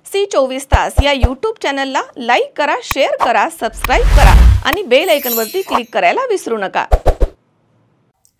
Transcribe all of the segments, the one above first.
सी24 तास या यूट्यूब चॅनलला लाईक करा, शेअर करा, सबस्क्राइब करा आणि बेल आयकॉनवरती क्लिक करायला विसरू नका।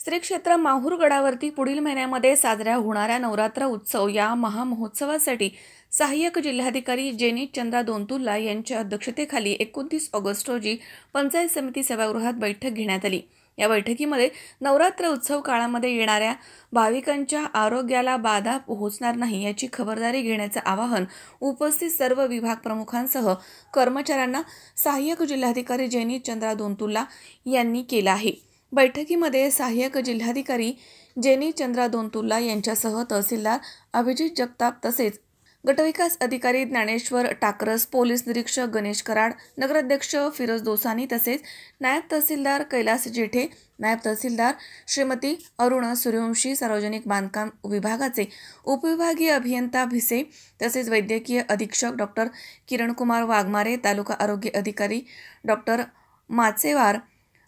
श्री क्षेत्र माहूर गडावरती पुढील महिन्यामध्ये साजरा होणाऱ्या नवरात्र उत्सव या महामहोत्सवासाठी सहाय्यक जिल्हाधिकारी जेनी चंद्रा दोंतुल्ला यांच्या अध्यक्षतेखाली 29 ऑगस्ट रोजी पंचायत समिती सभागृहात बैठक घेण्यात आली। या बैठकीमध्ये नवरात्र उत्सव काळामध्ये येणाऱ्या भाविकांच्या आरोग्याला बाधा पोहोचणार नाही याची खबरदारी घेण्याचे आवाहन उपस्थित सर्व विभाग प्रमुखांसह कर्मचाऱ्यांना सहाय्यक जिल्हाधिकारी जेनी चंद्रा दोंतुल्ला यांनी केले आहे। बैठकीमध्ये सहाय्यक जिल्हाधिकारी जेनी चंद्रा दोंतुल्ला यांच्यासह तहसीलदार अभिजित जगताप तसेच गटविकास अधिकारी ज्ञानेश्वर टाकरस, पोलीस निरीक्षक गणेश कराड, नगराध्यक्ष फिरोज दोसानी तसेच नायब तहसीलदार कैलास जेठे, नायब तहसीलदार श्रीमती अरुणा सूर्यवंशी, सार्वजनिक बांधकाम विभागाचे उपविभागीय अभियंता भिसे तसेच वैद्यकीय अधीक्षक डॉक्टर किरणकुमार वाघमारे, तालुका आरोग्य अधिकारी डॉक्टर माचेवार,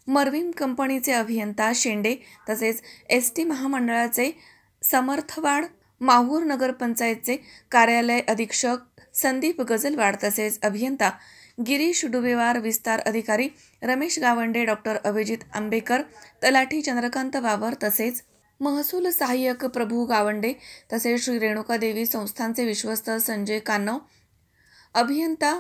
मर्विन कंपनीचे अभियंता शेंडे तसेच एसटी महामंडळाचे समर्थवाड, माहूर नगरपंचायतचे कार्यालय अधीक्षक संदीप गजलवाड तसेच अभियंता गिरीश डुबेवार, विस्तार अधिकारी रमेश गावंडे, डॉक्टर अभिजित आंबेकर, तलाठी चंद्रकांत वावर तसेच महसूल सहाय्यक प्रभू गावंडे तसेच श्री रेणुका देवी संस्थानचे विश्वस्त संजय कान्नव, अभियंता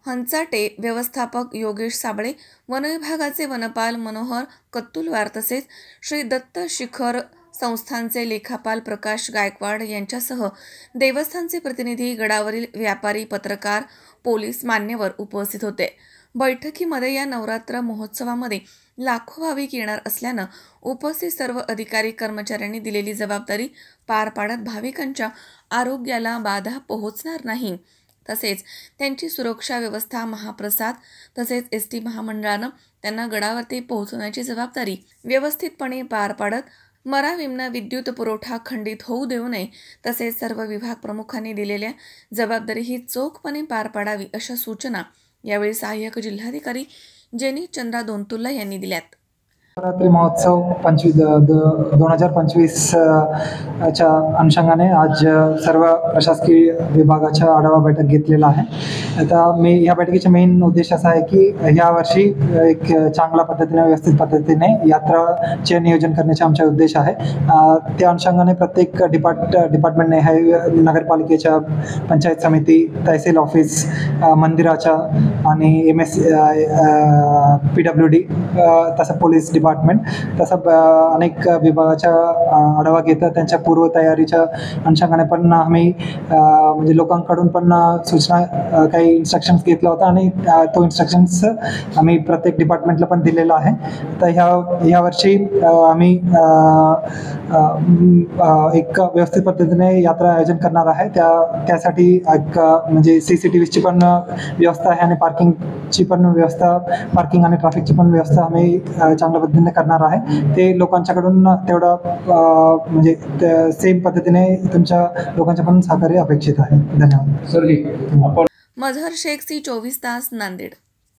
हंचाटे, व्यवस्थापक योगेश साबळे, वन विभागाचे वनपाल मनोहर कत्तुलवार तसेच श्री दत्त शिखर संस्थानचे लेखापाल प्रकाश गायकवाड यांच्यासह देवस्थानचे प्रतिनिधी, गडावरील व्यापारी, पत्रकार, पोलीस मान्यवर उपस्थित होते। बैठकीमध्ये या नवरात्र महोत्सवामध्ये लाखो भाविक येणार असल्याने उपस्थित सर्व अधिकारी कर्मचाऱ्यांनी दिलेली जबाबदारी पार पाडत भाविकांच्या आरोग्याला बाधा पोहोचणार नाही तसेच त्यांची सुरक्षा व्यवस्था, महाप्रसाद तसेच एसटी महामंडळाने त्यांना गडावरती पोहोचवण्याची जबाबदारी व्यवस्थितपणे पार पाडत मरावीमना विद्युत पुरवठा खंडित होऊ देऊ नये तसेच सर्व विभाग प्रमुखांनी दिलेल्या जबाबदारी ही चोखपणे पार पाडावी अशा सूचना यावेळी सहाय्यक जिल्हाधिकारी जेनी चंद्रा दोंतुल्ला यांनी दिल्यात। नवरात्री महोत्सव 2025 च्या अनुषंगाने आज सर्व प्रशासकीय विभागाच्या आढावा बैठक घेतलेला आहे। आता या बैठकीचा मेन उद्देश असा आहे की या वर्षी एक चांगल्या पद्धतीने व्यवस्थित पद्धतीने यात्राचे नियोजन करण्याचा आमचा उद्देश आहे। त्या अनुषंगाने प्रत्येक डिपार्टमेंटने हे नगरपालिकेच्या पंचायत समिती, तहसील ऑफिस, मंदिराच्या आणि MS PWD तसं पोलीस डिपार्टमेंट तसं अनेक विभागाच्या आढावा घेतात। त्यांच्या पूर्वतयारीच्या अनुषंगाने पण आम्ही म्हणजे लोकांकडून पण सूचना काही इन्स्ट्रक्शन्स घेतला होता आणि तो इन्स्ट्रक्शन्स आम्ही प्रत्येक डिपार्टमेंटला पण दिलेला आहे। तर ह्या वर्षी आम्ही एक व्यवस्थित पद्धतीने यात्रा आयोजन करणार आहे। त्यासाठी एक म्हणजे CCTVची पण व्यवस्था आहे आणि पार्किंगची पण व्यवस्था, पार्किंग आणि ट्रॅफिकची पण व्यवस्था आम्ही चांगल्या पद्धतीने करणार आहे। ते लोकांच्याकडून तेवढा म्हणजे सेम पद्धतीने तुमच्या लोकांच्या पण सहकार्य अपेक्षित आहे। धन्यवाद। मजहर शेख, सी24 तास, नांदेड।